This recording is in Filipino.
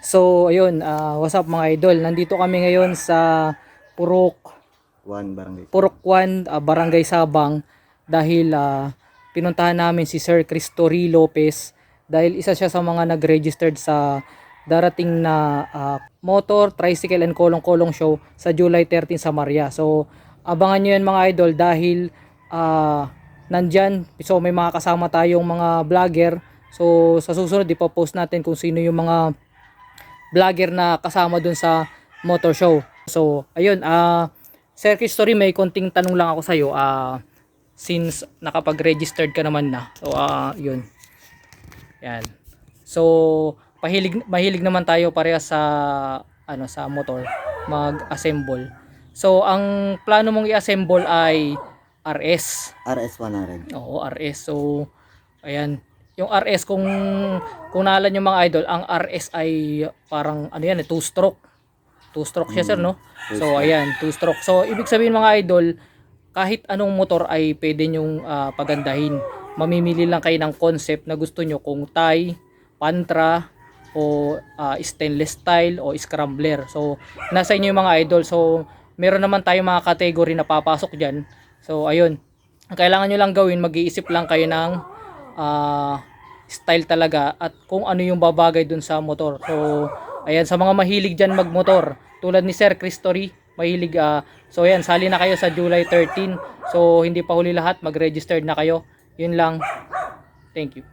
So, ayun, what's up mga idol? Nandito kami ngayon sa Purok Barangay. Purok 1, Barangay Sabang dahil pinuntahan namin si Sir Cristory Lopez dahil isa siya sa mga nag-registered sa darating na motor, tricycle and kolong-kolong show sa July 13 sa Maria. So, abangan nyo yan mga idol dahil nandyan, so may mga kasama tayong mga vlogger. So, sa susunod ipopost natin kung sino yung mga vlogger na kasama dun sa motor show. So, ayun, Sir History, may konting tanong lang ako sa iyo. Since nakapag-registered ka naman na. So, yun. Yan. So, mahilig naman tayo parehas sa sa motor mag-assemble. So, ang plano mong i-assemble ay RS. RS100. Oo, RS. So, ayan. Yung RS, kung naalala nyo mga idol, ang RS ay parang, ano yan, 2-stroke. 2-stroke siya, sir, no? So, ayan, 2-stroke. So, ibig sabihin mga idol, kahit anong motor ay pwede nyong pagandahin. Mamimili lang kayo ng concept na gusto nyo, kung Thai, Pantra, o stainless style, o scrambler. So, nasa inyo yung mga idol. So, meron naman tayong mga category na papasok dyan. So, ayun. Ang kailangan nyo lang gawin, mag-iisip lang kayo ng style talaga at kung ano yung babagay dun sa motor. So, ayan, sa mga mahilig dyan magmotor, tulad ni Sir Cristory, mahilig, so ayan, sali na kayo sa July 13. So, hindi pa huli lahat, mag-registered na kayo. Yun lang. Thank you.